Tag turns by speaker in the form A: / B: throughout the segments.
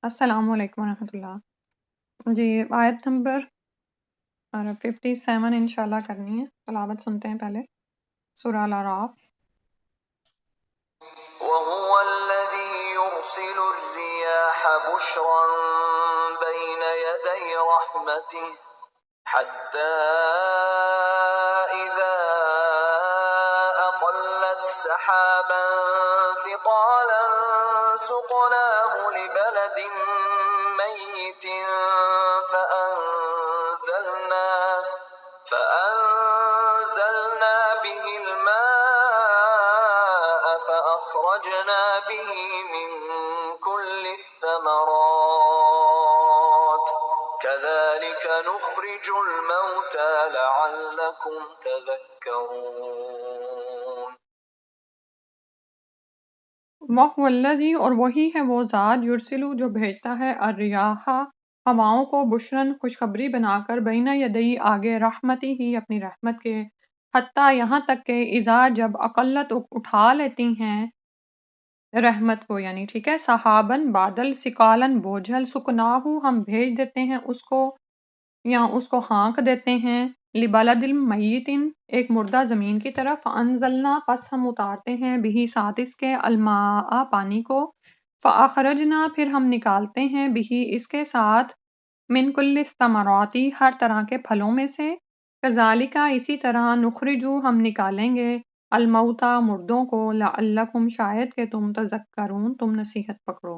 A: السلام علیکم ورحمۃ اللہ جی۔ آیت نمبر 57 انشاءاللہ کرنی ہے، تلاوت سنتے ہیں پہلے سورہ الاعراف۔
B: وهو الذي يرسل الرياح بشرا بين يدي رحمته حتى إذا أقلت سحابا ثقالا سقناه لبلد ميت فأنزلنا به الماء فأخرجنا به من كل الثمرات كذلك نخرج الموتى لعلكم تذكرون۔
A: وَهُوَ الَّذِي، اور وہی ہے وہ ذات، یرسلو جو بھیجتا ہے، الریاح ہواؤں کو، بشرن خوشخبری بنا کر، بین یدئی آگے، رحمتی ہی اپنی رحمت کے، حتیٰ یہاں تک کہ اذا جب اقلت اٹھا لیتی ہیں رحمت کو، یعنی ٹھیک ہے، صحابن بادل، ثقالن بوجھل، سکناہو ہم بھیج دیتے ہیں اس کو یا اس کو ہانک دیتے ہیں، لبلد میتن ایک مردہ زمین کی طرف، انزلنا پس ہم اتارتے ہیں، بہی ساتھ اس کے، الماء پانی کو، فاخرجنا پھر ہم نکالتے ہیں، بہی اس کے ساتھ، من کل الثمراتی ہر طرح کے پھلوں میں سے، کذالک اسی طرح، نخرجو ہم نکالیں گے، الموتى مردوں کو، لعلکم شاید کہ تم تذکرون تم نصیحت پکڑو۔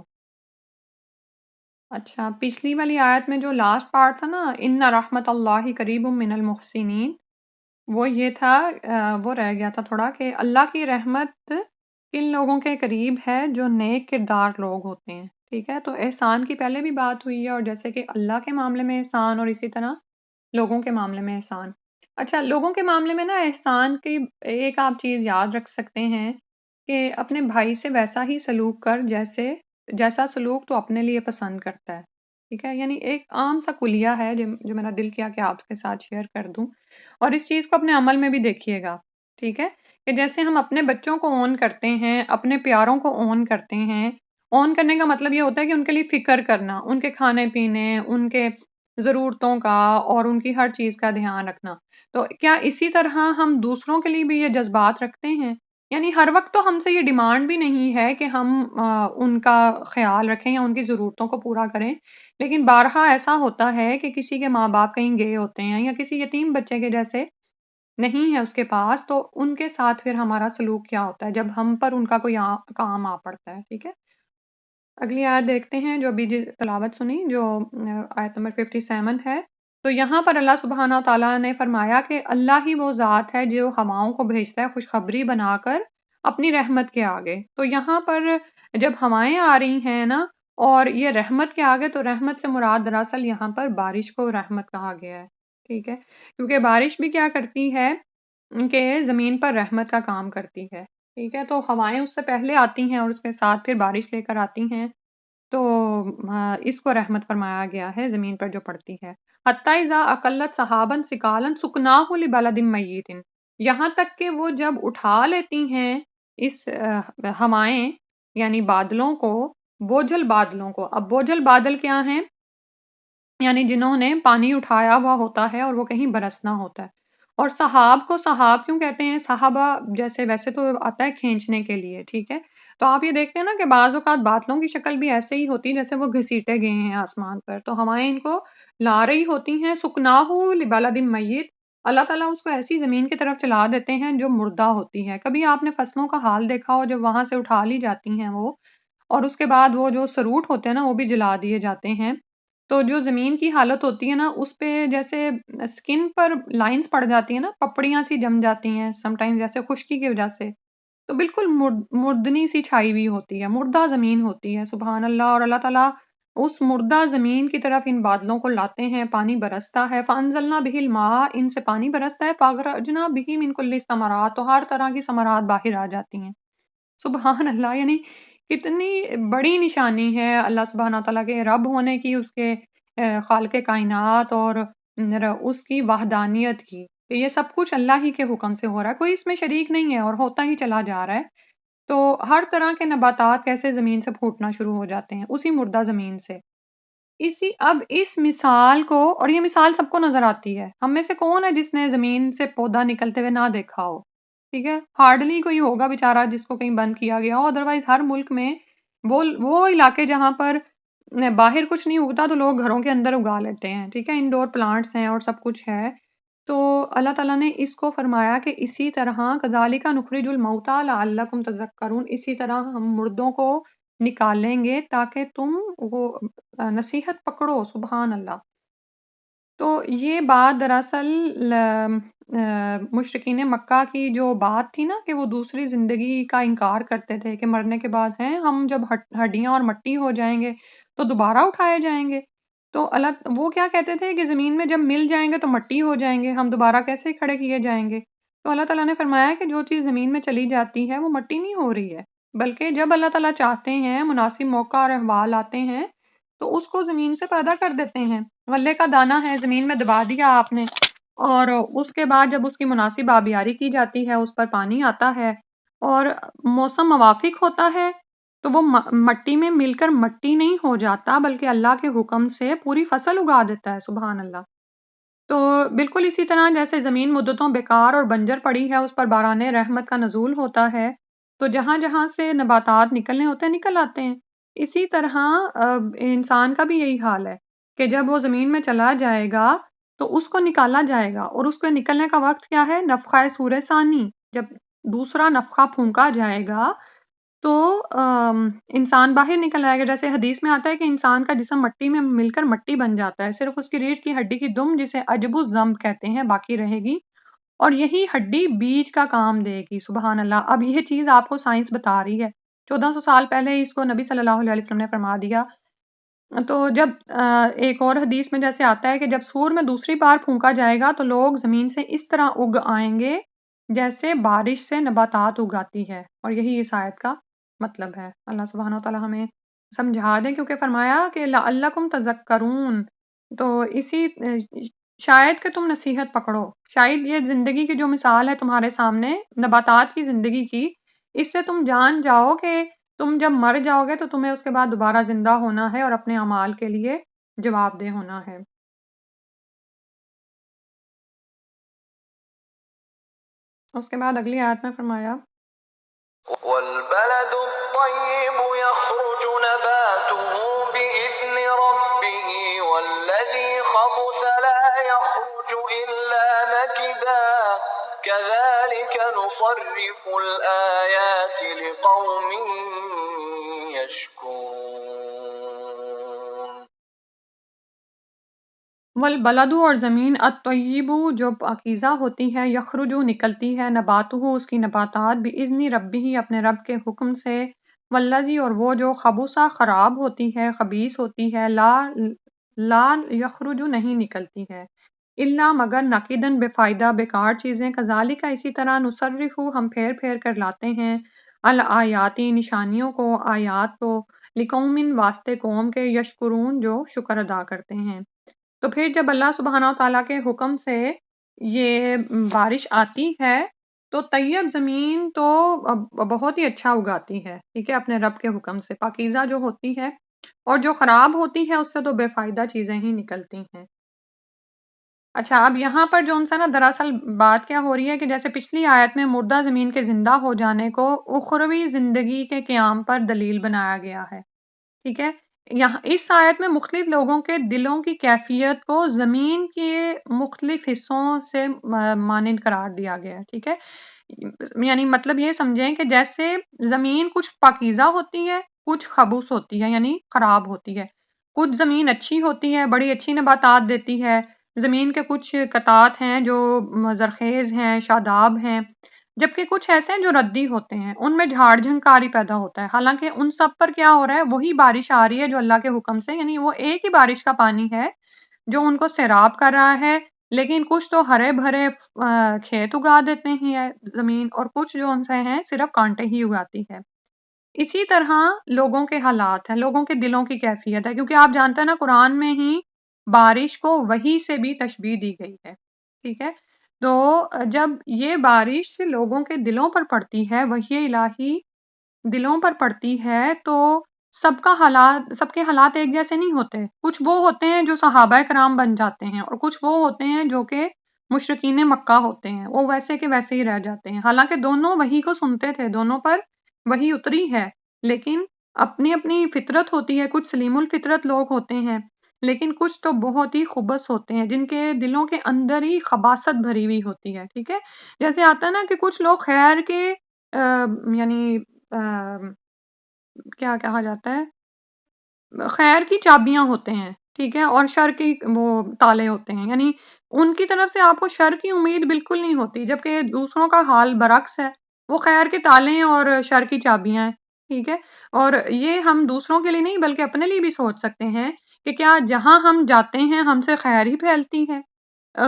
A: اچھا، پچھلی والی آیت میں جو لاسٹ پارٹ تھا نا، ان رحمت اللہ قریب من المحسنین، وہ یہ تھا، وہ رہ گیا تھا تھوڑا کہ اللہ کی رحمت کن لوگوں کے قریب ہے جو نیک کردار لوگ ہوتے ہیں، ٹھیک ہے۔ تو احسان کی پہلے بھی بات ہوئی ہے، اور جیسے کہ اللہ کے معاملے میں احسان اور اسی طرح لوگوں کے معاملے میں احسان۔ اچھا، لوگوں کے معاملے میں نا احسان کی ایک آپ چیز یاد رکھ سکتے ہیں کہ اپنے بھائی سے ویسا ہی سلوک کر جیسا سلوک تو اپنے لیے پسند کرتا ہے، ٹھیک ہے۔ یعنی ایک عام سا کلیہ ہے جو میرا دل کیا کہ آپ کے ساتھ شیئر کر دوں، اور اس چیز کو اپنے عمل میں بھی دیکھیے گا، ٹھیک ہے، کہ جیسے ہم اپنے بچوں کو اون کرتے ہیں، اپنے پیاروں کو اون کرتے ہیں، اون کرنے کا مطلب یہ ہوتا ہے کہ ان کے لیے فکر کرنا، ان کے کھانے پینے، ان کے ضرورتوں کا اور ان کی ہر چیز کا دھیان رکھنا۔ تو کیا اسی طرح ہم دوسروں کے لیے بھی یہ جذبات رکھتے ہیں؟ یعنی ہر وقت تو ہم سے یہ ڈیمانڈ بھی نہیں ہے کہ ہم ان کا خیال رکھیں یا ان کی ضرورتوں کو پورا کریں، لیکن بارہا ایسا ہوتا ہے کہ کسی کے ماں باپ کہیں گئے ہوتے ہیں یا کسی یتیم بچے کے جیسے نہیں ہے اس کے پاس، تو ان کے ساتھ پھر ہمارا سلوک کیا ہوتا ہے جب ہم پر ان کا کوئی کام آ پڑتا ہے، ٹھیک ہے۔ اگلی آیت دیکھتے ہیں جو ابھی تلاوت سنی، جو آیت نمبر 57 ہے۔ تو یہاں پر اللہ سبحانہ تعالیٰ نے فرمایا کہ اللہ ہی وہ ذات ہے جو ہواؤں کو بھیجتا ہے خوشخبری بنا کر اپنی رحمت کے آگے۔ تو یہاں پر جب ہوائیں آ رہی ہیں نا، اور یہ رحمت کے آگے، تو رحمت سے مراد دراصل یہاں پر بارش کو رحمت کہا گیا ہے، ٹھیک ہے، کیونکہ بارش بھی کیا کرتی ہے کہ زمین پر رحمت کا کام کرتی ہے، ٹھیک ہے۔ تو ہوائیں اس سے پہلے آتی ہیں اور اس کے ساتھ پھر بارش لے کر آتی ہیں، تو اس کو رحمت فرمایا گیا ہے زمین پر جو پڑتی ہے۔ حتیٰ اذا اقلت سحابا ثقالا سقناہ لبلد میت، یہاں تک کہ وہ جب اٹھا لیتی ہیں اس ہوائیں، یعنی بادلوں کو، بوجھل بادلوں کو۔ اب بوجھل بادل کیا ہیں؟ یعنی جنہوں نے پانی اٹھایا ہوا ہوتا ہے اور وہ کہیں برسنا ہوتا ہے۔ اور سحاب کو سحاب کیوں کہتے ہیں؟ صحابہ جیسے ویسے تو آتا ہے کھینچنے کے لیے، ٹھیک ہے۔ تو آپ یہ دیکھتے ہیں نا کہ بعض اوقات بادلوں کی شکل بھی ایسے ہی ہوتی ہے جیسے وہ گھسیٹے گئے ہیں آسمان پر، تو ہوائیں ان کو لا رہی ہوتی ہیں۔ سکناہ لبلد میت، اللہ تعالیٰ اس کو ایسی زمین کی طرف چلا دیتے ہیں جو مردہ ہوتی ہے۔ کبھی آپ نے فصلوں کا حال دیکھا ہو جب وہاں سے اٹھا لی جاتی ہیں وہ، اور اس کے بعد وہ جو سروٹ ہوتے ہیں نا وہ بھی جلا دیے جاتے ہیں، تو جو زمین کی حالت ہوتی ہے نا اس پہ جیسے اسکن پر لائنز پڑ جاتی ہیں نا، پپڑیاں سی جم جاتی ہیں سم ٹائم جیسے خشکی کی وجہ سے، تو بالکل مردنی سی چھائی ہوئی ہوتی ہے، مردہ زمین ہوتی ہے، سبحان اللہ۔ اور اللہ تعالیٰ اس مردہ زمین کی طرف ان بادلوں کو لاتے ہیں، پانی برستا ہے، فانزلنا بہ الماء، ان سے پانی برستا ہے، فاخرجنا بہ من کل الثمرات، تو ہر طرح کی ثمرات باہر آ جاتی ہیں، سبحان اللہ۔ یعنی کتنی بڑی نشانی ہے اللہ سبحانہ تعالیٰ کے رب ہونے کی، اس کے خالق کائنات، اور اس کی وحدانیت کی، کہ یہ سب کچھ اللہ ہی کے حکم سے ہو رہا ہے، کوئی اس میں شریک نہیں ہے اور ہوتا ہی چلا جا رہا ہے۔ تو ہر طرح کے نباتات کیسے زمین سے پھوٹنا شروع ہو جاتے ہیں اسی مردہ زمین سے. اب اس مثال کو، اور یہ مثال سب کو نظر آتی ہے، ہم میں سے کون ہے جس نے زمین سے پودا نکلتے ہوئے نہ دیکھا ہو؟ ٹھیک ہے، ہارڈلی کوئی ہوگا بیچارہ جس کو کہیں بند کیا گیا ہو، ادروائز ہر ملک میں وہ علاقے جہاں پر باہر کچھ نہیں اگتا تو لوگ گھروں کے اندر اگا لیتے ہیں. ٹھیک ہے، انڈور پلانٹس ہیں اور سب کچھ ہے. تو اللہ تعالیٰ نے اس کو فرمایا کہ اسی طرح کذالک نخرج الموتیٰ لعلکم تذکرون، اسی طرح ہم مردوں کو نکالیں گے تاکہ تم وہ نصیحت پکڑو. سبحان اللہ. تو یہ بات دراصل مشرکین مکہ کی جو بات تھی نا کہ وہ دوسری زندگی کا انکار کرتے تھے کہ مرنے کے بعد ہیں ہم جب ہڈیاں اور مٹی ہو جائیں گے تو دوبارہ اٹھائے جائیں گے. تو وہ کیا کہتے تھے کہ زمین میں جب مل جائیں گے تو مٹی ہو جائیں گے، ہم دوبارہ کیسے کھڑے کیے جائیں گے؟ تو اللہ تعالیٰ نے فرمایا کہ جو چیز زمین میں چلی جاتی ہے وہ مٹی نہیں ہو رہی ہے، بلکہ جب اللہ تعالیٰ چاہتے ہیں، مناسب موقع اور احوال آتے ہیں تو اس کو زمین سے پیدا کر دیتے ہیں. غلے کا دانہ ہے، زمین میں دبا دیا آپ نے، اور اس کے بعد جب اس کی مناسب آبیاری کی جاتی ہے، اس پر پانی آتا ہے اور موسم موافق ہوتا ہے تو وہ مٹی میں مل کر مٹی نہیں ہو جاتا بلکہ اللہ کے حکم سے پوری فصل اگا دیتا ہے. سبحان اللہ. تو بالکل اسی طرح جیسے زمین مدتوں بیکار اور بنجر پڑی ہے، اس پر باران رحمت کا نزول ہوتا ہے تو جہاں جہاں سے نباتات نکلنے ہوتے ہیں نکل آتے ہیں. اسی طرح انسان کا بھی یہی حال ہے کہ جب وہ زمین میں چلا جائے گا تو اس کو نکالا جائے گا، اور اس کو نکلنے کا وقت کیا ہے؟ نفخہ سور ثانی. جب دوسرا نفخہ پھونکا جائے گا تو انسان باہر نکل آئے گا. جیسے حدیث میں آتا ہے کہ انسان کا جسم مٹی میں مل کر مٹی بن جاتا ہے، صرف اس کی ریڑھ کی ہڈی کی دم جسے عجب الذنب کہتے ہیں باقی رہے گی، اور یہی ہڈی بیج کا کام دے گی. سبحان اللہ. اب یہ چیز آپ کو سائنس بتا رہی ہے، 1400 سال پہلے اس کو نبی صلی اللہ علیہ وسلم نے فرما دیا. تو جب ایک اور حدیث میں جیسے آتا ہے کہ جب سور میں دوسری بار پھونکا جائے گا تو لوگ زمین سے اس طرح اگ آئیں گے جیسے بارش سے نباتات اگاتی ہے، اور یہی اس آیت کا مطلب ہے. اللہ سبحانہ وتعالی ہمیں سمجھا دیں، کیونکہ فرمایا کہ لعلکم تذکرون. تو اسی شاید کہ تم نصیحت پکڑو، شاید یہ زندگی کی جو مثال ہے تمہارے سامنے نباتات کی زندگی کی، اس سے تم جان جاؤ کہ تم جب مر جاؤ گے تو تمہیں اس کے بعد دوبارہ زندہ ہونا ہے اور اپنے اعمال کے لیے جواب دہ ہونا ہے. اس کے بعد اگلی آیت میں فرمایا
B: والبلد الطيب يخرج نباته بإذن ربه والذي خبث لا يخرج إلا نكدا كذلك نصرف الآيات لقوم يشكرون.
A: والبلد، اور زمین، الطیب جو پاکیزہ ہوتی ہے، یخرج نکلتی ہے، نباتہ اس کی نباتات، باذن ربہ اپنے رب کے حکم سے، والذی اور وہ جو خبثہ خراب ہوتی ہے، خبیث ہوتی ہے، لا یخرج نہیں نکلتی ہے، الا مگر نقیدن بے فائدہ بیکار چیزیں. کذالک اسی طرح نصرف ہم پھیر پھیر کر لاتے ہیں، الآیاتی نشانیوں کو، آیات کو، لقوم واسطے قوم کے، یشکرون جو شکر ادا کرتے ہیں. تو پھر جب اللہ سبحانہ وتعالیٰ کے حکم سے یہ بارش آتی ہے تو طیب زمین تو بہت ہی اچھا اگاتی ہے، ٹھیک ہے، اپنے رب کے حکم سے، پاکیزہ جو ہوتی ہے، اور جو خراب ہوتی ہے اس سے تو بے فائدہ چیزیں ہی نکلتی ہیں. اچھا، اب یہاں پر جو نا دراصل بات کیا ہو رہی ہے کہ جیسے پچھلی آیت میں مردہ زمین کے زندہ ہو جانے کو اخروی زندگی کے قیام پر دلیل بنایا گیا ہے، ٹھیک ہے. یہاں اس آیت میں مختلف لوگوں کے دلوں کی کیفیت کو زمین کے مختلف حصوں سے مانند قرار دیا گیا ہے، ٹھیک ہے. یعنی مطلب یہ سمجھیں کہ جیسے زمین کچھ پاکیزہ ہوتی ہے، کچھ خبوث ہوتی ہے یعنی خراب ہوتی ہے. کچھ زمین اچھی ہوتی ہے، بڑی اچھی نباتات دیتی ہے. زمین کے کچھ قطعات ہیں جو زرخیز ہیں، شاداب ہیں، جبکہ کچھ ایسے ہیں جو ردی ہوتے ہیں، ان میں جھاڑ جھنکاری پیدا ہوتا ہے. حالانکہ ان سب پر کیا ہو رہا ہے؟ وہی بارش آ رہی ہے جو اللہ کے حکم سے، یعنی وہ ایک ہی بارش کا پانی ہے جو ان کو سیراب کر رہا ہے. لیکن کچھ تو ہرے بھرے کھیت اگا دیتے ہیں زمین، اور کچھ جو ان سے ہیں صرف کانٹے ہی اگاتی ہے. اسی طرح لوگوں کے حالات ہیں، لوگوں کے دلوں کی کیفیت ہے، کیونکہ آپ جانتے ہیں نا قرآن میں ہی بارش کو وحی سے بھی تشبیہ دی گئی ہے، ٹھیک ہے. تو جب یہ بارش لوگوں کے دلوں پر پڑتی ہے، وحی الہی دلوں پر پڑتی ہے تو سب کے حالات ایک جیسے نہیں ہوتے. کچھ وہ ہوتے ہیں جو صحابہ کرام بن جاتے ہیں، اور کچھ وہ ہوتے ہیں جو کہ مشرکین مکہ ہوتے ہیں، وہ ویسے کے ویسے ہی رہ جاتے ہیں. حالانکہ دونوں وحی کو سنتے تھے، دونوں پر وحی اتری ہے، لیکن اپنی اپنی فطرت ہوتی ہے. کچھ سلیم الفطرت لوگ ہوتے ہیں، لیکن کچھ تو بہت ہی خبث ہوتے ہیں جن کے دلوں کے اندر ہی خباثت بھری ہوئی ہوتی ہے. ٹھیک ہے، جیسے آتا ہے نا کہ کچھ لوگ خیر کے یعنی کیا کہا جاتا ہے، خیر کی چابیاں ہوتے ہیں، ٹھیک ہے، اور شر کی وہ تالے ہوتے ہیں. یعنی ان کی طرف سے آپ کو شر کی امید بالکل نہیں ہوتی، جبکہ دوسروں کا حال برعکس ہے. وہ خیر کے تالے ہیں اور شر کی چابیاں ہیں. ٹھیک ہے، اور یہ ہم دوسروں کے لیے نہیں بلکہ اپنے لیے بھی سوچ سکتے ہیں کہ کیا جہاں ہم جاتے ہیں ہم سے خیر ہی پھیلتی ہے؟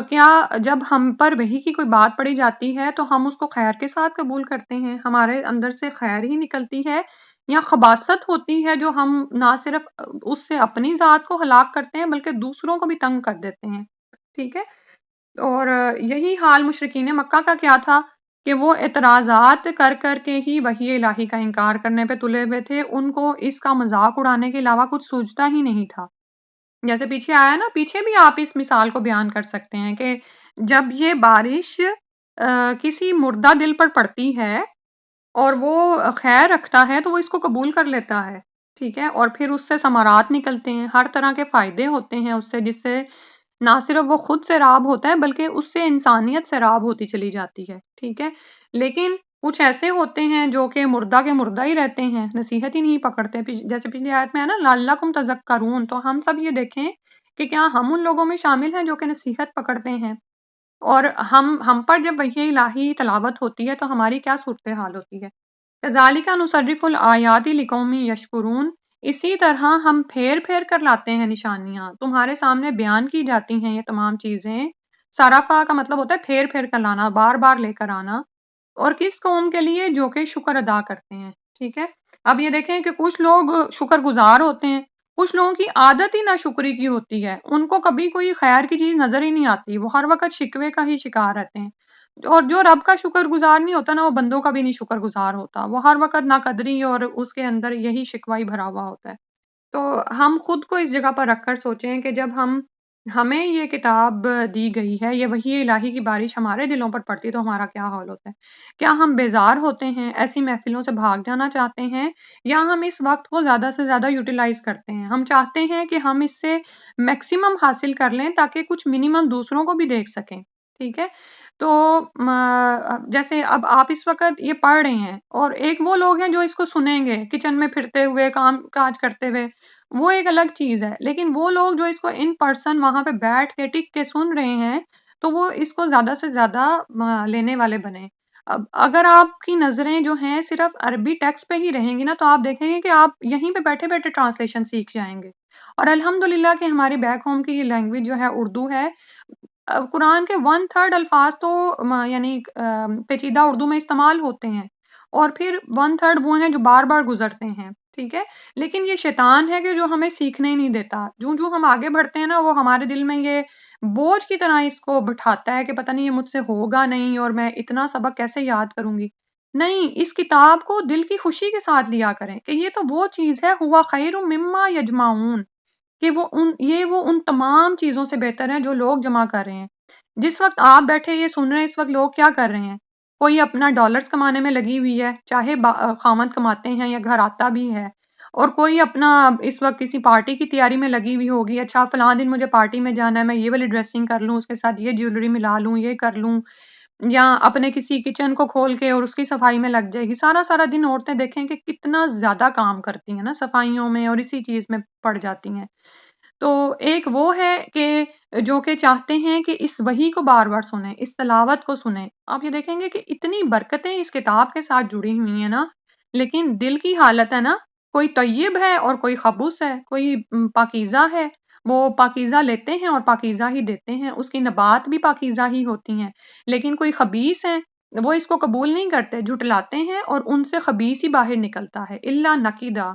A: کیا جب ہم پر وحی کی کوئی بات پڑھی جاتی ہے تو ہم اس کو خیر کے ساتھ قبول کرتے ہیں؟ ہمارے اندر سے خیر ہی نکلتی ہے، یا خباثت ہوتی ہے جو ہم نہ صرف اس سے اپنی ذات کو ہلاک کرتے ہیں بلکہ دوسروں کو بھی تنگ کر دیتے ہیں؟ ٹھیک ہے، اور یہی حال مشرکین مکہ کا کیا تھا کہ وہ اعتراضات کر کر کے ہی وحی الہی کا انکار کرنے پہ تلے ہوئے تھے. ان کو اس کا مذاق اڑانے کے علاوہ کچھ سوچتا ہی نہیں تھا. جیسے پیچھے آیا نا، پیچھے بھی آپ اس مثال کو بیان کر سکتے ہیں کہ جب یہ بارش کسی مردہ دل پر پڑتی ہے اور وہ خیر رکھتا ہے تو وہ اس کو قبول کر لیتا ہے. ٹھیک ہے، اور پھر اس سے ثمرات نکلتے ہیں، ہر طرح کے فائدے ہوتے ہیں اس سے، جس سے نہ صرف وہ خود سے راب ہوتا ہے بلکہ اس سے انسانیت سے راب ہوتی چلی جاتی ہے. ٹھیک ہے، لیکن کچھ ایسے ہوتے ہیں جو کہ مردہ کے مردہ ہی رہتے ہیں، نصیحت ہی نہیں پکڑتے. جیسے پچھلی آیت میں ہے نا لعلکم تذکرون، تو ہم سب یہ دیکھیں کہ کیا ہم ان لوگوں میں شامل ہیں جو کہ نصیحت پکڑتے ہیں، اور ہم پر جب وحی الہی تلاوت ہوتی ہے تو ہماری کیا صورتحال ہوتی ہے. کذالک نصرف الآیات لقوم یشکرون، اسی طرح ہم پھیر پھیر کر لاتے ہیں نشانیاں، تمہارے سامنے بیان کی جاتی ہیں یہ تمام چیزیں. صرفا کا مطلب ہوتا ہے پھیر پھیر کر لانا، بار بار لے کر آنا. اور کس قوم کے لیے؟ جو کہ شکر ادا کرتے ہیں. ٹھیک ہے، اب یہ دیکھیں کہ کچھ لوگ شکر گزار ہوتے ہیں، کچھ لوگوں کی عادت ہی ناشکری کی ہوتی ہے، ان کو کبھی کوئی خیر کی چیز نظر ہی نہیں آتی، وہ ہر وقت شکوے کا ہی شکار رہتے ہیں. اور جو رب کا شکر گزار نہیں ہوتا نا، وہ بندوں کا بھی نہیں شکر گزار ہوتا، وہ ہر وقت ناقدری اور اس کے اندر یہی شکوہ ہی بھرا ہوا ہوتا ہے. تو ہم خود کو اس جگہ پر رکھ کر سوچیں کہ جب ہمیں یہ کتاب دی گئی ہے، یہ وحی الہی کی بارش ہمارے دلوں پر پڑتی ہے تو ہمارا کیا حال ہوتا ہے؟ کیا ہم بیزار ہوتے ہیں، ایسی محفلوں سے بھاگ جانا چاہتے ہیں، یا ہم اس وقت کو زیادہ سے زیادہ یوٹیلائز کرتے ہیں؟ ہم چاہتے ہیں کہ ہم اس سے میکسیمم حاصل کر لیں تاکہ کچھ منیمم دوسروں کو بھی دیکھ سکیں. ٹھیک ہے، تو جیسے اب آپ اس وقت یہ پڑھ رہے ہیں، اور ایک وہ لوگ ہیں جو اس کو سنیں گے کچن میں پھرتے ہوئے، کام کاج کرتے ہوئے، وہ ایک الگ چیز ہے. لیکن وہ لوگ جو اس کو ان پرسن وہاں پہ بیٹھ کے ٹک کے سن رہے ہیں تو وہ اس کو زیادہ سے زیادہ لینے والے بنے. اب اگر آپ کی نظریں جو ہیں صرف عربی ٹیکسٹ پہ ہی رہیں گی نا، تو آپ دیکھیں گے کہ آپ یہیں پہ بیٹھے بیٹھے ٹرانسلیشن سیکھ جائیں گے. اور الحمدللہ کہ ہماری بیک ہوم کی یہ لینگویج جو ہے اردو ہے. قرآن کے 1/3 الفاظ تو یعنی پیچیدہ اردو میں استعمال ہوتے ہیں، اور پھر 1/3 وہ ہیں جو بار بار گزرتے ہیں. ٹھیک ہے، لیکن یہ شیطان ہے کہ جو ہمیں سیکھنے ہی نہیں دیتا. جو ہم آگے بڑھتے ہیں نا، وہ ہمارے دل میں یہ بوجھ کی طرح اس کو بٹھاتا ہے کہ پتہ نہیں یہ مجھ سے ہوگا نہیں، اور میں اتنا سبق کیسے یاد کروں گی. نہیں، اس کتاب کو دل کی خوشی کے ساتھ لیا کریں کہ یہ تو وہ چیز ہے، ہوا خیر مما یجمعون، کہ وہ ان تمام چیزوں سے بہتر ہے جو لوگ جمع کر رہے ہیں. جس وقت آپ بیٹھے یہ سن رہے ہیں، اس وقت لوگ کیا کر رہے ہیں؟ کوئی اپنا ڈالرز کمانے میں لگی ہوئی ہے، چاہے خامد کماتے ہیں یا گھر آتا بھی ہے، اور کوئی اپنا اس وقت کسی پارٹی کی تیاری میں لگی ہوئی ہوگی. اچھا فلاں دن مجھے پارٹی میں جانا ہے، میں یہ والی ڈریسنگ کر لوں، اس کے ساتھ یہ جیولری ملا لوں، یہ کر لوں، یا اپنے کسی کچن کو کھول کے اور اس کی صفائی میں لگ جائے گی. سارا سارا دن عورتیں دیکھیں کہ کتنا زیادہ کام کرتی ہیں نا صفائیوں میں، اور اسی چیز میں پڑ جاتی ہیں. تو ایک وہ ہے کہ جو کہ چاہتے ہیں کہ اس وحی کو بار بار سنیں، اس تلاوت کو سنیں. آپ یہ دیکھیں گے کہ اتنی برکتیں اس کتاب کے ساتھ جڑی ہوئی ہیں نا، لیکن دل کی حالت ہے نا، کوئی طیب ہے اور کوئی خبوث ہے، کوئی پاکیزہ ہے، وہ پاکیزہ لیتے ہیں اور پاکیزہ ہی دیتے ہیں، اس کی نبات بھی پاکیزہ ہی ہوتی ہیں. لیکن کوئی خبیث ہیں، وہ اس کو قبول نہیں کرتے، جھٹلاتے ہیں، اور ان سے خبیث ہی باہر نکلتا ہے. الا نقیدہ.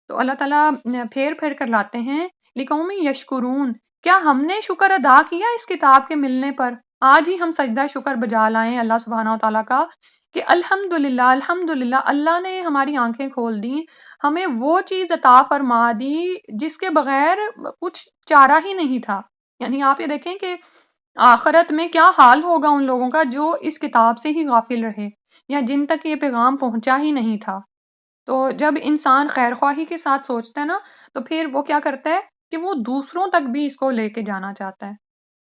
A: تو اللہ تعالیٰ پھیر پھیر کر لاتے ہیں لقوم یشکرون. کیا ہم نے شکر ادا کیا اس کتاب کے ملنے پر؟ آج ہی ہم سجدہ شکر بجا لائیں اللہ سبحانہ و تعالیٰ کا کہ الحمدللہ الحمدللہ اللہ نے ہماری آنکھیں کھول دی، ہمیں وہ چیز عطا فرما دی جس کے بغیر کچھ چارہ ہی نہیں تھا۔ یعنی آپ یہ دیکھیں کہ آخرت میں کیا حال ہوگا ان لوگوں کا جو اس کتاب سے ہی غافل رہے یا جن تک یہ پیغام پہنچا ہی نہیں تھا۔ تو جب انسان خیر خواہی کے ساتھ سوچتا ہے نا، تو پھر وہ کیا کرتا ہے کہ وہ دوسروں تک بھی اس کو لے کے جانا چاہتا ہے۔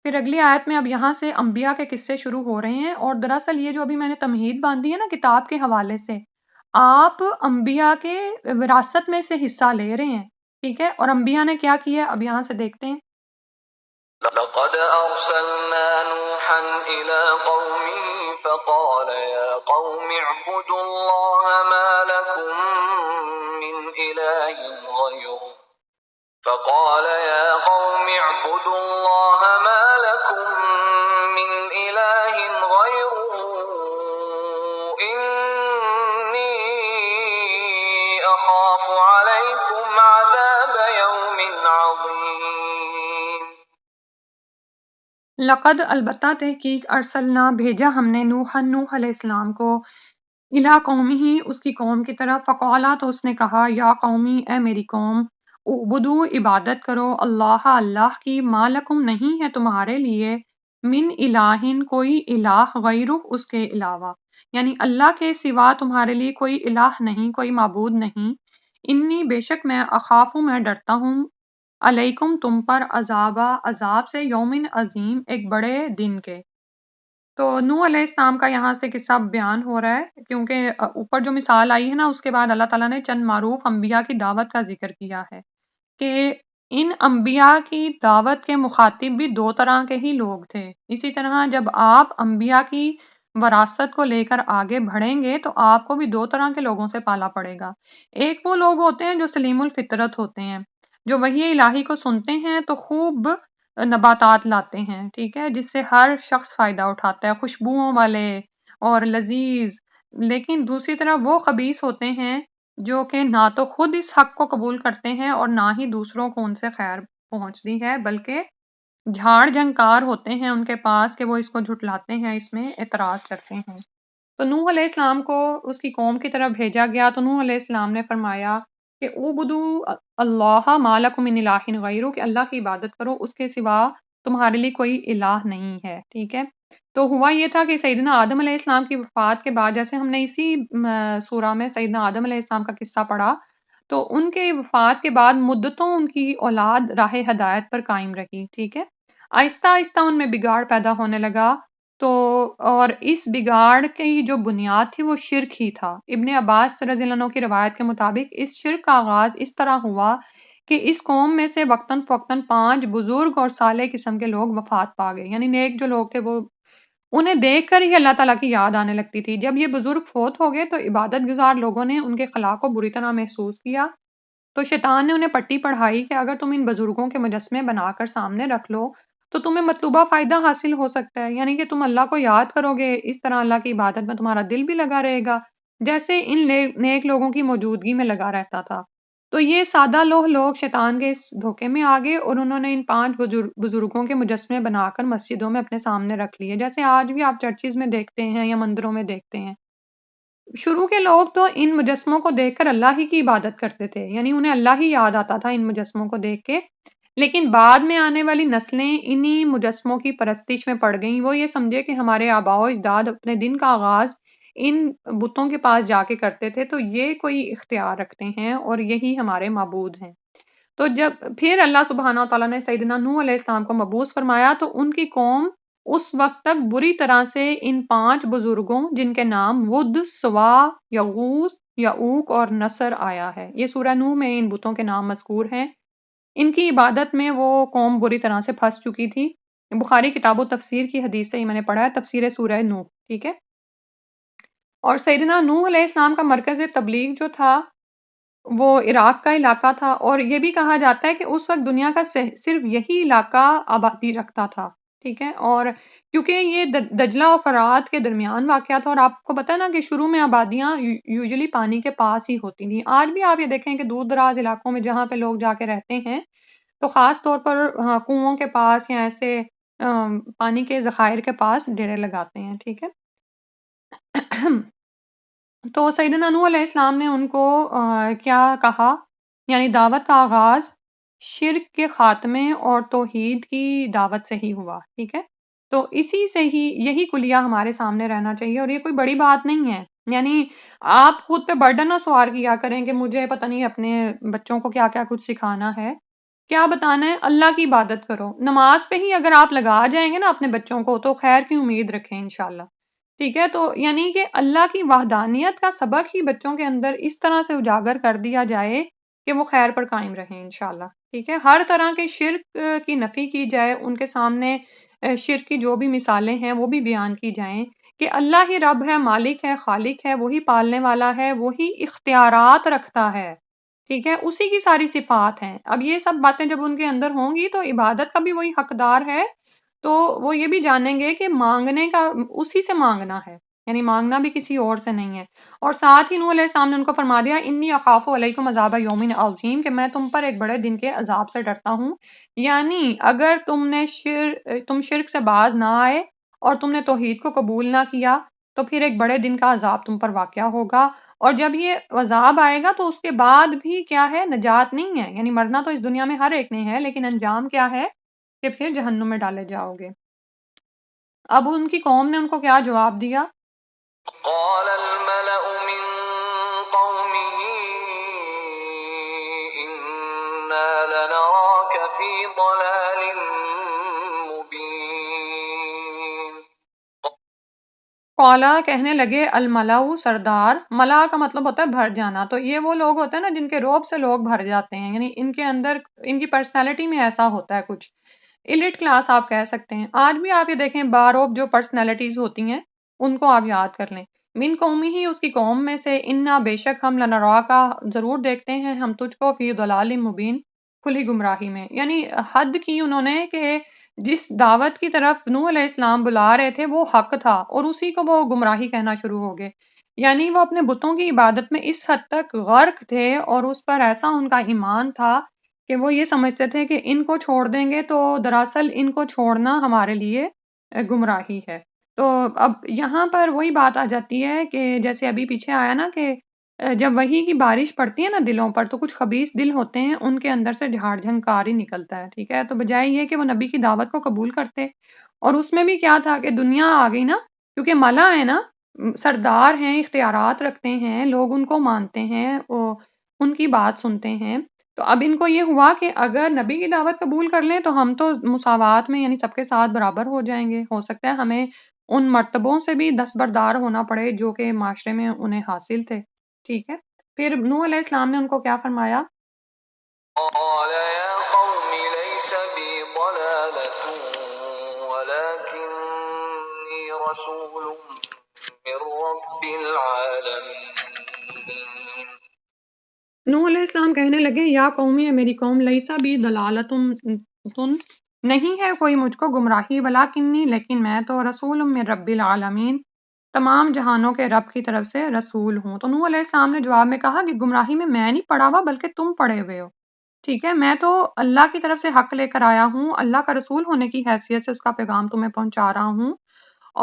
A: پھر اگلی آیت میں اب یہاں سے انبیاء کے قصے شروع ہو رہے ہیں، اور دراصل یہ جو ابھی میں نے تمہید باندھی ہے نا کتاب کے حوالے سے، آپ انبیاء کے وراثت میں سے حصہ لے رہے ہیں، ٹھیک ہے؟ اور انبیاء نے کیا کیا اب یہاں سے دیکھتے ہیں۔
B: لقد أرسلنا نوحا إلى قومه فقال يا قوم اعبدوا الله ما لكم من إله غيره فقال يا قوم اعبدوا الله ما لكم من إله غيره إني أخاف عليكم عذاب يوم عظيم۔
A: لقد البتہ تحقیق ارسلنا بھیجا ہم نے نوح علیہ السلام کو الا قومی اس کی قوم کی طرف، فقالا تو اس نے کہا یا قومی اے میری قوم، اعبدو عبادت کرو اللہ اللہ کی، ما لکم نہیں ہے تمہارے لیے، من الہن کوئی الہ غیرہ اس کے علاوہ، یعنی اللہ کے سوا تمہارے لیے کوئی الہ نہیں، کوئی معبود نہیں، انی بے شک میں اخافو میں ڈرتا ہوں، علیکم تم پر عذاب سے، یومن عظیم ایک بڑے دن کے۔ تو نوح علیہ السلام کا یہاں سے قصہ بیان ہو رہا ہے، کیونکہ اوپر جو مثال آئی ہے نا اس کے بعد اللہ تعالیٰ نے چند معروف انبیاء کی دعوت کا ذکر کیا ہے کہ ان انبیاء کی دعوت کے مخاطب بھی دو طرح کے ہی لوگ تھے۔ اسی طرح جب آپ انبیاء کی وراثت کو لے کر آگے بڑھیں گے تو آپ کو بھی دو طرح کے لوگوں سے پالا پڑے گا۔ ایک وہ لوگ ہوتے ہیں جو سلیم الفطرت ہوتے ہیں، جو وحی الہی کو سنتے ہیں تو خوب نباتات لاتے ہیں، ٹھیک ہے، جس سے ہر شخص فائدہ اٹھاتا ہے، خوشبوؤں والے اور لذیذ۔ لیکن دوسری طرف وہ خبیث ہوتے ہیں جو کہ نہ تو خود اس حق کو قبول کرتے ہیں اور نہ ہی دوسروں کو ان سے خیر پہنچتی ہے، بلکہ جھاڑ جھنکار ہوتے ہیں ان کے پاس کہ وہ اس کو جھٹلاتے ہیں، اس میں اعتراض کرتے ہیں۔ تو نوح علیہ السلام کو اس کی قوم کی طرف بھیجا گیا تو نوح علیہ السلام نے فرمایا کہ اعبدو اللہ ما لکم من الہ غیرہ، کہ اللہ کی عبادت کرو، اس کے سوا تمہارے لیے کوئی الہ نہیں ہے، ٹھیک ہے۔ تو ہوا یہ تھا کہ سیدنا آدم علیہ السلام کی وفات کے بعد، جیسے ہم نے اسی سورہ میں سیدنا آدم علیہ السلام کا قصہ پڑھا، تو ان کے وفات کے بعد مدتوں ان کی اولاد راہ ہدایت پر قائم رہی، ٹھیک ہے۔ آہستہ آہستہ ان میں بگاڑ پیدا ہونے لگا، تو اور اس بگاڑ کی جو بنیاد تھی وہ شرک ہی تھا۔ ابن عباس رضی اللہ عنہ کی روایت کے مطابق اس شرک کا آغاز اس طرح ہوا کہ اس قوم میں سے وقتاً فوقتاً 5 بزرگ اور صالح قسم کے لوگ وفات پا گئے، یعنی نیک جو لوگ تھے وہ انہیں دیکھ کر ہی اللہ تعالیٰ کی یاد آنے لگتی تھی۔ جب یہ بزرگ فوت ہو گئے تو عبادت گزار لوگوں نے ان کے خلا کو بری طرح محسوس کیا، تو شیطان نے انہیں پٹی پڑھائی کہ اگر تم ان بزرگوں کے مجسمے بنا کر سامنے رکھ لو تو تمہیں مطلوبہ فائدہ حاصل ہو سکتا ہے، یعنی کہ تم اللہ کو یاد کرو گے، اس طرح اللہ کی عبادت میں تمہارا دل بھی لگا رہے گا جیسے ان نیک لوگوں کی موجودگی میں لگا رہتا تھا۔ تو یہ سادہ لوہ لوگ شیطان کے اس دھوکے میں آگے اور انہوں نے ان 5 بزرگوں کے مجسمے بنا کر مسجدوں میں اپنے سامنے رکھ لیے، جیسے آج بھی آپ چرچز میں دیکھتے ہیں یا مندروں میں دیکھتے ہیں۔ شروع کے لوگ تو ان مجسموں کو دیکھ کر اللہ ہی کی عبادت کرتے تھے، یعنی انہیں اللہ ہی یاد آتا تھا ان مجسموں کو دیکھ کے، لیکن بعد میں آنے والی نسلیں انہی مجسموں کی پرستش میں پڑ گئیں۔ وہ یہ سمجھے کہ ہمارے آباء و اجداد اپنے دن کا آغاز ان بتوں کے پاس جا کے کرتے تھے، تو یہ کوئی اختیار رکھتے ہیں اور یہی ہمارے معبود ہیں۔ تو جب پھر اللہ سبحانہ وتعالیٰ نے سیدنا نوح علیہ السلام کو مبعوث فرمایا تو ان کی قوم اس وقت تک بری طرح سے ان 5 بزرگوں جن کے نام ود، سوا، یغوث، یعوق اور نصر آیا ہے، یہ سورہ نوح میں ان بتوں کے نام مذکور ہیں، ان کی عبادت میں وہ قوم بری طرح سے پھنس چکی تھی۔ بخاری کتاب و تفسیر کی حدیث سے ہی میں نے پڑھا ہے، تفسیر سورہ نوح، ٹھیک ہے۔ اور سیدنا نوح علیہ السلام کا مرکز تبلیغ جو تھا وہ عراق کا علاقہ تھا، اور یہ بھی کہا جاتا ہے کہ اس وقت دنیا کا صرف یہی علاقہ آبادی رکھتا تھا، ٹھیک ہے۔ اور کیونکہ یہ دجلہ و فرات کے درمیان واقع تھا، اور آپ کو پتہ ہے نا کہ شروع میں آبادیاں یوزلی پانی کے پاس ہی ہوتی تھیں۔ آج بھی آپ یہ دیکھیں کہ دور دراز علاقوں میں جہاں پہ لوگ جا کے رہتے ہیں تو خاص طور پر کنوؤں کے پاس یا ایسے پانی کے ذخائر کے پاس ڈیرے لگاتے ہیں، ٹھیک ہے۔ تو سیدنا نوح علیہ السلام نے ان کو کیا کہا، یعنی دعوت کا آغاز شرک کے خاتمے اور توحید کی دعوت سے ہی ہوا، ٹھیک ہے؟ تو اسی سے ہی یہی کلیہ ہمارے سامنے رہنا چاہیے، اور یہ کوئی بڑی بات نہیں ہے۔ یعنی آپ خود پہ برڈن نہ سوار کیا کریں کہ مجھے پتہ نہیں اپنے بچوں کو کیا کیا کچھ سکھانا ہے، کیا بتانا ہے، اللہ کی عبادت کرو۔ نماز پہ ہی اگر آپ لگا جائیں گے نا اپنے بچوں کو تو خیر کی امید رکھیں انشاءاللہ، ٹھیک ہے؟ تو یعنی کہ اللہ کی وحدانیت کا سبق ہی بچوں کے اندر اس طرح سے اجاگر کر دیا جائے کہ وہ خیر پر قائم رہیں انشاءاللہ، ٹھیک ہے؟ ہر طرح کے شرک کی نفی کی جائے، ان کے سامنے شرک کی جو بھی مثالیں ہیں وہ بھی بیان کی جائیں کہ اللہ ہی رب ہے، مالک ہے، خالق ہے، وہی پالنے والا ہے، وہی اختیارات رکھتا ہے، ٹھیک ہے؟ اسی کی ساری صفات ہیں۔ اب یہ سب باتیں جب ان کے اندر ہوں گی تو عبادت کا بھی وہی حقدار ہے، تو وہ یہ بھی جانیں گے کہ مانگنے کا اسی سے مانگنا ہے، یعنی مانگنا بھی کسی اور سے نہیں ہے۔ اور ساتھ ہی نوح علیہ السلام نے ان کو فرما دیا انی اخاف علیکم عذاب یوم عظیم، کہ میں تم پر ایک بڑے دن کے عذاب سے ڈرتا ہوں۔ یعنی اگر تم شرک سے باز نہ آئے اور تم نے توحید کو قبول نہ کیا تو پھر ایک بڑے دن کا عذاب تم پر واقع ہوگا، اور جب یہ عذاب آئے گا تو اس کے بعد بھی کیا ہے، نجات نہیں ہے۔ یعنی مرنا تو اس دنیا میں ہر ایک نے ہے، لیکن انجام کیا ہے کہ پھر جہنم میں ڈالے جاؤ گے۔ اب ان کی قوم نے ان کو کیا جواب دیا؟
B: قال الملأ من قومه إنا لنراك في ضلال مبين
A: قولا کہنے لگے، الملاؤ سردار، ملا کا مطلب ہوتا ہے بھر جانا، تو یہ وہ لوگ ہوتے ہیں نا جن کے روب سے لوگ بھر جاتے ہیں، یعنی ان کے اندر ان کی پرسنالٹی میں ایسا ہوتا ہے کچھ ایلٹ کلاس آپ کہہ سکتے ہیں۔ آج بھی آپ یہ دیکھیں باروب جو پرسنالٹیز ہوتی ہیں ان کو آپ یاد کر لیں، من قومی ہی اس کی قوم میں سے، انا بے شک ہم لنرا کا ضرور دیکھتے ہیں ہم تجھ کو فی ضلال مبین کھلی گمراہی میں۔ یعنی حد کی انہوں نے کہ جس دعوت کی طرف نوح علیہ السلام بلا رہے تھے وہ حق تھا اور اسی کو وہ گمراہی کہنا شروع ہو گئے۔ یعنی وہ اپنے بتوں کی عبادت میں اس حد تک غرق تھے اور اس پر ایسا ان کا ایمان تھا کہ وہ یہ سمجھتے تھے کہ ان کو چھوڑ دیں گے تو دراصل ان کو چھوڑنا ہمارے لیے گمراہی ہے۔ تو اب یہاں پر وہی بات آ جاتی ہے کہ جیسے ابھی پیچھے آیا نا کہ جب وحی کی بارش پڑتی ہے نا دلوں پر تو کچھ خبیث دل ہوتے ہیں، ان کے اندر سے جھاڑ جھنکار ہی نکلتا ہے، ٹھیک ہے؟ تو بجائے یہ کہ وہ نبی کی دعوت کو قبول کرتے، اور اس میں بھی کیا تھا کہ دنیا آ گئی نا، کیونکہ ملا ہے نا، سردار ہیں، اختیارات رکھتے ہیں، لوگ ان کو مانتے ہیں، ان کی بات سنتے ہیں، تو اب ان کو یہ ہوا کہ اگر نبی کی دعوت قبول کر لیں تو ہم تو مساوات میں یعنی سب کے ساتھ برابر ہو جائیں گے، ہو سکتا ہے ہمیں ان مرتبوں سے بھی دستبردار ہونا پڑے جو کہ معاشرے میں انہیں حاصل تھے، ٹھیک ہے؟ پھر نوح علیہ السلام نے ان کو کیا فرمایا؟
B: قال يا قوم ليس بي ضلالة ولكني رسول من رب العالمين
A: نوح علیہ السلام کہنے لگے، یا قومی، ہے میری قوم، لیسا بھی دلالتن، نہیں ہے کوئی مجھ کو گمراہی، ولیکنی، لیکن میں تو رسول من رب العالمین، تمام جہانوں کے رب کی طرف سے رسول ہوں۔ تو نوح علیہ السلام نے جواب میں کہا کہ گمراہی میں نہیں پڑا ہوا بلکہ تم پڑے ہوئے ہو، ٹھیک ہے؟ میں تو اللہ کی طرف سے حق لے کر آیا ہوں، اللہ کا رسول ہونے کی حیثیت سے اس کا پیغام تمہیں پہنچا رہا ہوں،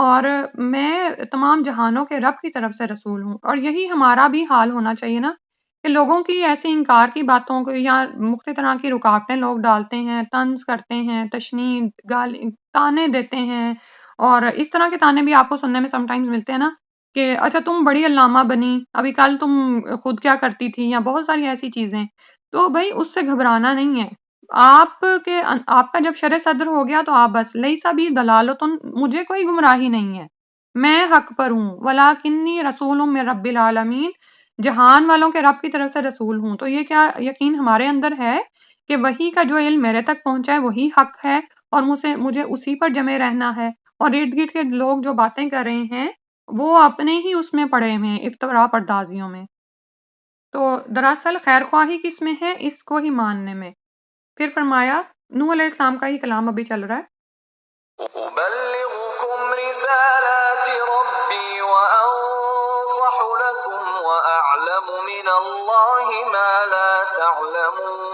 A: اور میں تمام جہانوں کے رب کی طرف سے رسول ہوں۔ اور یہی ہمارا بھی حال ہونا چاہیے نا کہ لوگوں کی ایسے انکار کی باتوں کو یا مختلف طرح کی رکاوٹیں لوگ ڈالتے ہیں، طنز کرتے ہیں، تشنیع، تانے دیتے ہیں، اور اس طرح کے تانے بھی آپ کو سننے میں سم ٹائمز ملتے ہیں نا کہ اچھا تم بڑی علامہ بنی، ابھی کل تم خود کیا کرتی تھی، یا بہت ساری ایسی چیزیں۔ تو بھائی اس سے گھبرانا نہیں ہے، آپ کا جب شرع صدر ہو گیا تو آپ بس لیسا بھی دلالتن، مجھے کوئی گمراہی نہیں ہے، میں حق پر ہوں، ولیکنی رسول من رب العالمین، جہان والوں کے رب کی طرف سے رسول ہوں۔ تو یہ کیا یقین ہمارے اندر ہے کہ وہی کا جو علم میرے تک پہنچا ہے وہی حق ہے، اور مجھے اسی پر جمے رہنا ہے، اور ارد گرد کے لوگ جو باتیں کر رہے ہیں وہ اپنے ہی اس میں پڑے ہوئے ہیں، افترا پردازیوں میں۔ تو دراصل خیر خواہی کس میں ہے؟ اس کو ہی ماننے میں۔ پھر فرمایا، نوح علیہ السلام کا ہی کلام ابھی چل رہا ہے،
B: أبلغكم رسالات ربي وأنصح لكم وأعلم من الله ما لا تعلمون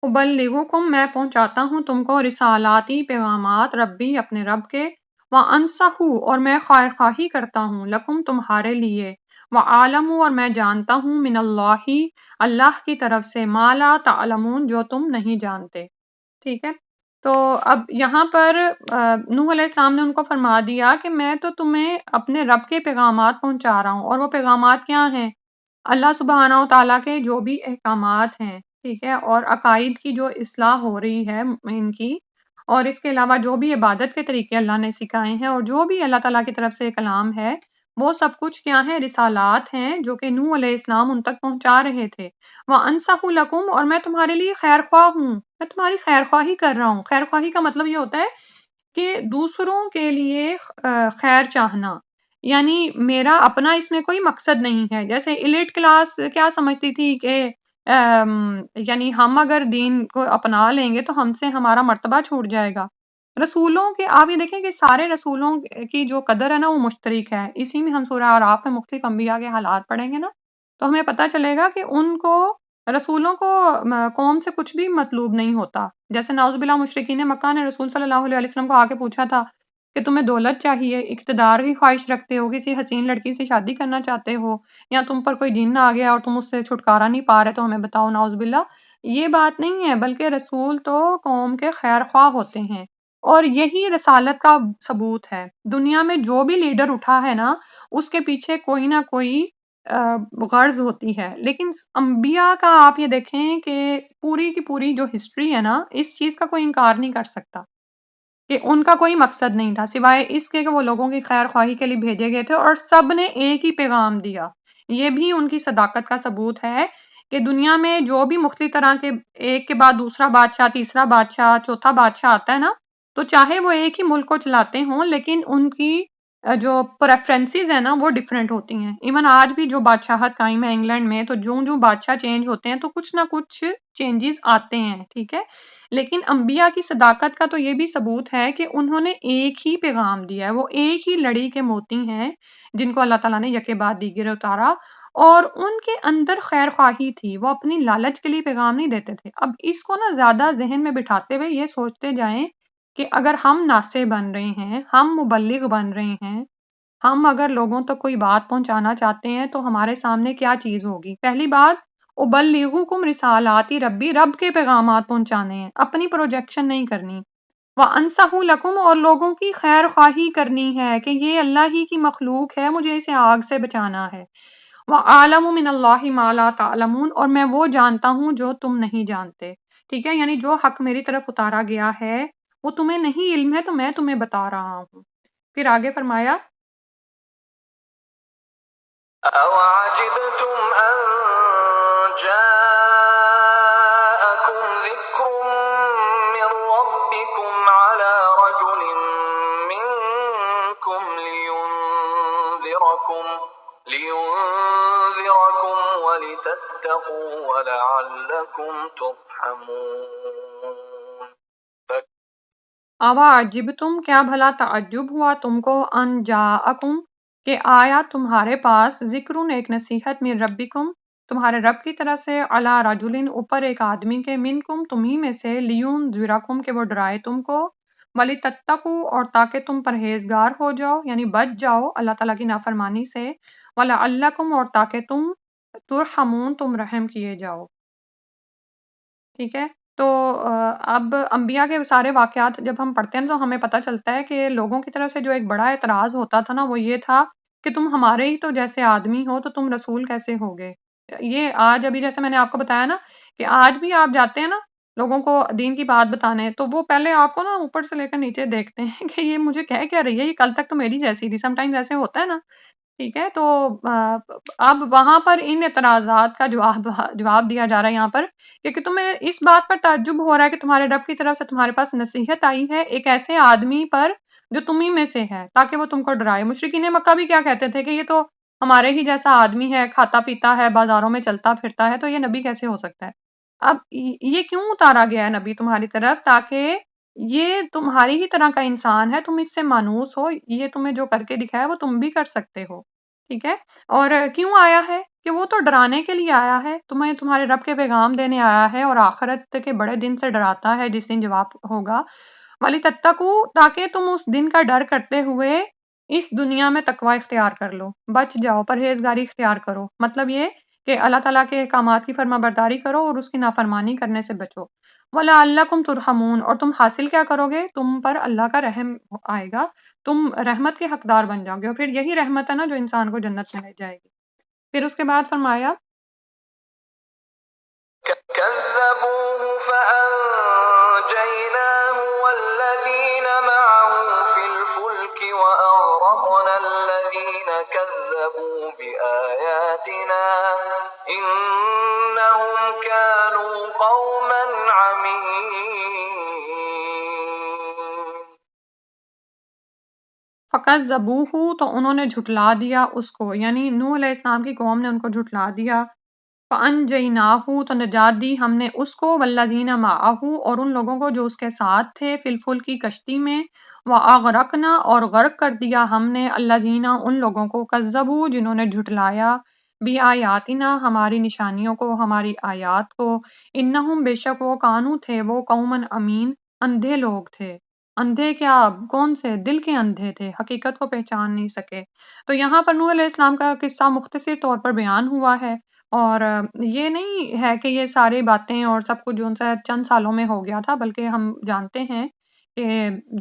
A: ابلغکم، میں پہنچاتا ہوں تم کو، رسالاتی، پیغامات، ربی، اپنے رب کے، وَأَنصَحُ اور میں خیر خواہی کرتا ہوں لکم تمہارے لیے، وَأَعْلَمُ اور میں جانتا ہوں من اللہ اللہ کی طرف سے ما لا تعلمون جو تم نہیں جانتے۔ ٹھیک ہے، تو اب یہاں پر نوح علیہ السلام نے ان کو فرما دیا کہ میں تو تمہیں اپنے رب کے پیغامات پہنچا رہا ہوں، اور وہ پیغامات کیا ہیں؟ اللہ سبحانہ و تعالیٰ کے جو بھی احکامات ہیں، ٹھیک ہے، اور عقائد کی جو اصلاح ہو رہی ہے ان کی، اور اس کے علاوہ جو بھی عبادت کے طریقے اللہ نے سکھائے ہیں، اور جو بھی اللہ تعالیٰ کی طرف سے کلام ہے، وہ سب کچھ کیا ہے؟ رسالات ہیں جو کہ نوح علیہ السلام ان تک پہنچا رہے تھے۔ وَأَنصَحُ لَكُمْ اور میں تمہارے لیے خیر خواہ ہوں، میں تمہاری خیر خواہی کر رہا ہوں۔ خیر خواہی کا مطلب یہ ہوتا ہے کہ دوسروں کے لیے خیر چاہنا، یعنی میرا اپنا اس میں کوئی مقصد نہیں ہے۔ جیسے ایلیٹ کلاس کیا سمجھتی تھی کہ یعنی ہم اگر دین کو اپنا لیں گے تو ہم سے ہمارا مرتبہ چھوٹ جائے گا۔ رسولوں کے آپ یہ دیکھیں کہ سارے رسولوں کی جو قدر ہے نا وہ مشترک ہے۔ اسی میں ہم سورہ اعراف میں مختلف انبیاء کے حالات پڑھیں گے نا تو ہمیں پتہ چلے گا کہ ان کو رسولوں کو قوم سے کچھ بھی مطلوب نہیں ہوتا۔ جیسے نعوذ باللہ مشرکین مکہ نے رسول صلی اللہ علیہ وسلم کو آ کے پوچھا تھا کہ تمہیں دولت چاہیے، اقتدار کی خواہش رکھتے ہو، کسی حسین لڑکی سے شادی کرنا چاہتے ہو، یا تم پر کوئی جن آ گیا اور تم اس سے چھٹکارا نہیں پا رہے تو ہمیں بتاؤ۔ نعوذ باللہ، یہ بات نہیں ہے، بلکہ رسول تو قوم کے خیر خواہ ہوتے ہیں، اور یہی رسالت کا ثبوت ہے۔ دنیا میں جو بھی لیڈر اٹھا ہے نا اس کے پیچھے کوئی نہ کوئی غرض ہوتی ہے، لیکن انبیاء کا آپ یہ دیکھیں کہ پوری کی پوری جو ہسٹری ہے نا اس چیز کا کوئی انکار نہیں کر سکتا کہ ان کا کوئی مقصد نہیں تھا سوائے اس کے کہ وہ لوگوں کی خیر خواہی کے لیے بھیجے گئے تھے، اور سب نے ایک ہی پیغام دیا۔ یہ بھی ان کی صداقت کا ثبوت ہے کہ دنیا میں جو بھی مختلف طرح کے ایک کے بعد دوسرا بادشاہ، تیسرا بادشاہ، چوتھا بادشاہ آتا ہے نا، تو چاہے وہ ایک ہی ملک کو چلاتے ہوں لیکن ان کی جو پریفرنسز ہیں نا وہ ڈیفرنٹ ہوتی ہیں۔ ایون آج بھی جو بادشاہت قائم ہے انگلینڈ میں، تو جو بادشاہ چینج ہوتے ہیں تو کچھ نہ کچھ چینجز آتے ہیں، ٹھیک ہے، لیکن انبیاء کی صداقت کا تو یہ بھی ثبوت ہے کہ انہوں نے ایک ہی پیغام دیا ہے، وہ ایک ہی لڑی کے موتی ہیں جن کو اللہ تعالیٰ نے یکے بعد دیگر اتارا، اور ان کے اندر خیر خواہی تھی، وہ اپنی لالچ کے لیے پیغام نہیں دیتے تھے۔ اب اس کو نا زیادہ ذہن میں بٹھاتے ہوئے یہ سوچتے جائیں کہ اگر ہم ناصح بن رہے ہیں، ہم مبلغ بن رہے ہیں، ہم اگر لوگوں تک کوئی بات پہنچانا چاہتے ہیں تو ہمارے سامنے کیا چیز ہوگی؟ پہلی بات، ابلغکم رسالاتی ربی، رب کے پیغامات پہنچانے ہیں، اپنی پروجیکشن نہیں کرنی۔ وَأَنصَحُ لَكُمْ اور لوگوں کی خیر خواہی کرنی ہے کہ یہ اللہ ہی کی مخلوق ہے، مجھے اسے آگ سے بچانا ہے۔ وَأَعْلَمُ مِنَ اللَّهِ مَا لَا تَعْلَمُونَ اور میں وہ جانتا ہوں جو تم نہیں جانتے، ٹھیک ہے، یعنی جو حق میری طرف اتارا گیا ہے وہ تمہیں نہیں علم ہے تو میں تمہیں بتا رہا ہوں۔ پھر آگے فرمایا
B: أَوَعَجِبْتُمْ أَن جَاءَكُمْ ذِكْرٌ مِّن رَّبِّكُمْ عَلَىٰ رَجُلٍ مِّنكُمْ لِيُنذِرَكُمْ وَلِتَتَّقُوا وَلَعَلَّكُمْ تُرْحَمُونَ۔
A: اَوَعَجِبْتُمْ کیا بھلا تعجب ہوا تم کو، ان جاءکم کہ آیا تمہارے پاس، ذکر ایک نصیحت، من ربکم تمہارے رب کی طرف سے، علی رجل اوپر ایک آدمی کے، منکم تمہی میں سے، لیونذرکم کہ وہ ڈرائے تم کو، ولتتقوا اور تاکہ تم پرہیزگار ہو جاؤ، یعنی بچ جاؤ اللہ تعالیٰ کی نافرمانی سے، ولعلکم اور تاکہ تم ترحمون تم رحم کیے جاؤ، ٹھیک ہے۔ تو اب انبیاء کے سارے واقعات جب ہم پڑھتے ہیں تو ہمیں پتہ چلتا ہے کہ لوگوں کی طرف سے جو ایک بڑا اعتراض ہوتا تھا نا وہ یہ تھا کہ تم ہمارے ہی تو جیسے آدمی ہو تو تم رسول کیسے ہوگے؟ یہ آج ابھی جیسے میں نے آپ کو بتایا نا کہ آج بھی آپ جاتے ہیں نا لوگوں کو دین کی بات بتانے تو وہ پہلے آپ کو نا اوپر سے لے کر نیچے دیکھتے ہیں کہ یہ مجھے کہہ کیا رہی ہے، یہ کل تک تو میری جیسی تھی، سم ٹائمز ایسے ہوتا ہے نا، ٹھیک ہے۔ تو اب وہاں پر ان اعتراضات کا جواب دیا جا رہا ہے یہاں پر، کیونکہ تمہیں اس بات پر تعجب ہو رہا ہے کہ تمہارے رب کی طرف سے تمہارے پاس نصیحت آئی ہے ایک ایسے آدمی پر جو تمہیں میں سے ہے، تاکہ وہ تم کو ڈرائے۔ مشرکین مکہ بھی کیا کہتے تھے کہ یہ تو ہمارے ہی جیسا آدمی ہے، کھاتا پیتا ہے، بازاروں میں چلتا پھرتا ہے، تو یہ نبی کیسے ہو سکتا ہے؟ اب یہ کیوں اتارا گیا ہے نبی تمہاری طرف؟ تاکہ یہ تمہاری ہی طرح کا انسان ہے، تم اس سے مانوس ہو، یہ تمہیں جو کر کے دکھایا وہ تم بھی کر سکتے ہو، ٹھیک ہے۔ اور کیوں آیا ہے کہ وہ تو ڈرانے کے لیے آیا ہے، تمہیں تمہارے رب کے پیغام دینے آیا ہے، اور آخرت کے بڑے دن سے ڈراتا ہے جس دن جواب ہوگا۔ وَلِتَتَّقُوا تاکہ تم اس دن کا ڈر کرتے ہوئے اس دنیا میں تقوی اختیار کر لو، بچ جاؤ، پرہیزگاری اختیار کرو، مطلب یہ کہ اللہ تعالیٰ کے احکامات کی فرما برداری کرو اور اس کی نافرمانی کرنے سے بچو۔ وَلَعَلَّكُمْ تُرْحَمُونَ اور تم حاصل کیا کرو گے؟ تم پر اللہ کا رحم آئے گا، تم رحمت کے حقدار بن جاؤ گے، اور پھر یہی رحمت ہے نا جو انسان کو جنت میں لے جائے گی۔ پھر اس کے بعد فرمایا
B: كذبوه فأنجيناه والذين معه في الفلك وأغرقنا الذين كذبوا بآياتنا إنهم كانوا قوما عمين۔
A: فَكَذَّبُوهُ تو انہوں نے جھٹلا دیا اس کو، یعنی نوح علیہ السلام کی قوم نے ان کو جھٹلا دیا۔ فَأَنجَيْنَاهُ تو نجات دی ہم نے اس کو، وَالَّذِينَ مَعَهُ اور ان لوگوں کو جو اس کے ساتھ تھے، فی الفلک کی کشتی میں، وَأَغْرَقْنَا اور غرق کر دیا ہم نے، الَّذِينَ ان لوگوں کو، کذبوا جنہوں نے جھٹلایا، بِآیاتنا ہماری نشانیوں کو، ہماری آیات کو، انہم بے شک وہ کانو تھے وہ، قومن امین اندھے لوگ تھے۔ اندھے کیا، کون سے؟ دل کے اندھے تھے، حقیقت کو پہچان نہیں سکے۔ تو یہاں پر نوح علیہ السلام کا قصہ مختصر طور پر بیان ہوا ہے، اور یہ نہیں ہے کہ یہ ساری باتیں اور سب کچھ جو ان سے چند سالوں میں ہو گیا تھا، بلکہ ہم جانتے ہیں کہ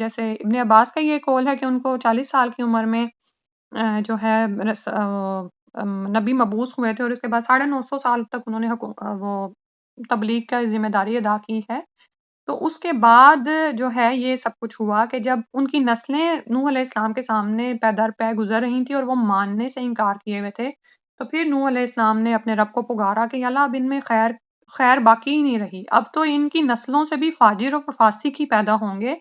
A: جیسے ابن عباس کا یہ قول ہے کہ ان کو 40 سال کی عمر میں جو ہے نبی مبعوث ہوئے تھے، اور اس کے بعد 950 سال تک انہوں نے وہ تبلیغ کا ذمہ داری ادا کی ہے۔ تو اس کے بعد جو ہے یہ سب کچھ ہوا کہ جب ان کی نسلیں نوح علیہ السلام کے سامنے پے در پے گزر رہی تھی اور وہ ماننے سے انکار کیے ہوئے تھے، تو پھر نوح علیہ السلام نے اپنے رب کو پکارا کہ یا اللہ اب ان میں خیر باقی ہی نہیں رہی، اب تو ان کی نسلوں سے بھی فاجر اور فاسق ہی پیدا ہوں گے۔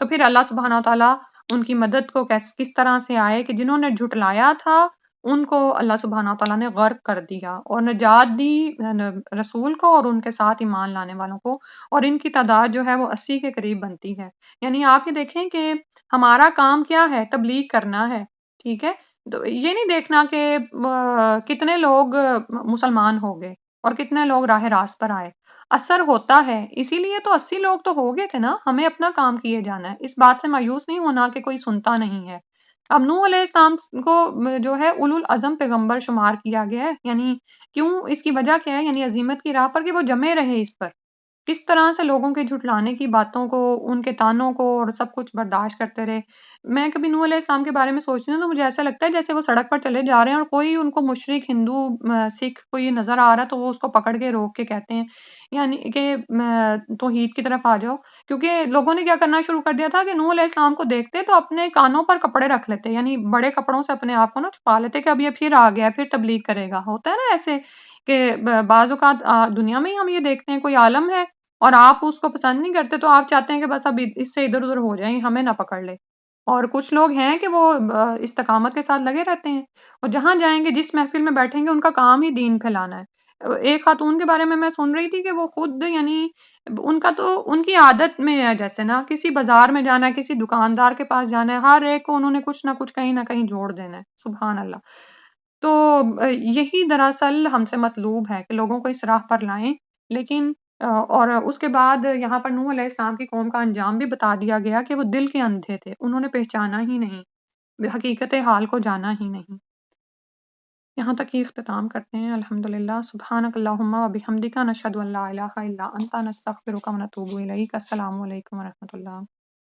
A: تو پھر اللہ سبحانہ تعالیٰ ان کی مدد کو کس طرح سے آئے کہ جنہوں نے جھٹلایا تھا ان کو اللہ سبحانہ تعالیٰ نے غرق کر دیا اور نجات دی رسول کو اور ان کے ساتھ ایمان لانے والوں کو، اور ان کی تعداد جو ہے وہ 80 کے قریب بنتی ہے۔ یعنی آپ یہ دیکھیں کہ ہمارا کام کیا ہے؟ تبلیغ کرنا ہے، ٹھیک ہے؟ تو یہ نہیں دیکھنا کہ کتنے لوگ مسلمان ہو گئے اور کتنے لوگ راہ راست پر آئے، اثر ہوتا ہے، اسی لیے تو 80 لوگ تو ہو گئے تھے نا، ہمیں اپنا کام کیے جانا ہے، اس بات سے مایوس نہیں ہونا کہ کوئی سنتا نہیں ہے۔ اب نوح علیہ السلام کو جو ہے اولو العزم پیغمبر شمار کیا گیا ہے، یعنی کیوں، اس کی وجہ کیا ہے؟ یعنی عظیمت کی راہ پر کہ وہ جمے رہے اس پر، کس طرح سے لوگوں کے جھٹلانے کی باتوں کو، ان کے تانوں کو اور سب کچھ برداشت کرتے رہے۔ میں کبھی نوح علیہ السلام کے بارے میں سوچتی ہوں تو مجھے ایسا لگتا ہے جیسے وہ سڑک پر چلے جا رہے ہیں اور کوئی ان کو مشرک ہندو سکھ کوئی نظر آ رہا ہے تو وہ اس کو پکڑ کے روک کے کہتے ہیں یعنی کہ توحید کی طرف آ جاؤ، کیونکہ لوگوں نے کیا کرنا شروع کر دیا تھا کہ نوح علیہ السلام کو دیکھتے تو اپنے کانوں پر کپڑے رکھ لیتے، یعنی بڑے کپڑوں سے اپنے آپ کو نا چھپا لیتے کہ اب یہ پھر آ گیا، پھر تبلیغ کرے گا۔ ہوتا ہے نا ایسے کہ بعض اوقات دنیا میں ہی ہم یہ دیکھتے ہیں، کوئی عالم ہے اور آپ اس کو پسند نہیں کرتے تو آپ چاہتے ہیں کہ بس اب اس سے ادھر ادھر ہو جائیں، ہمیں نہ پکڑ لے۔ اور کچھ لوگ ہیں کہ وہ استقامت کے ساتھ لگے رہتے ہیں اور جہاں جائیں گے، جس محفل میں بیٹھیں گے، ان کا کام ہی دین پھیلانا ہے۔ ایک خاتون کے بارے میں سن رہی تھی کہ وہ خود یعنی ان کا تو ان کی عادت میں ہے جیسے نا کسی بازار میں جانا ہے، کسی دکاندار کے پاس جانا ہے، ہر ایک کو انہوں نے کچھ نہ کہیں جوڑ دینا ہے، سبحان اللہ۔ تو یہی دراصل ہم سے مطلوب ہے کہ لوگوں کو اس راہ پر لائیں، لیکن اور اس کے بعد یہاں پر نوح علیہ السلام کی قوم کا انجام بھی بتا دیا گیا کہ وہ دل کے اندھے تھے، انہوں نے پہچانا ہی نہیں، حقیقت حال کو جانا ہی نہیں۔ یہاں تک ہی اختتام کرتے ہیں، الحمدللہ، سبحانک اللہم و بحمدک، نشہد ان لا الہ الا انت، نستغفرک و نتوب الیک۔ السلام علیکم و رحمۃ اللہ۔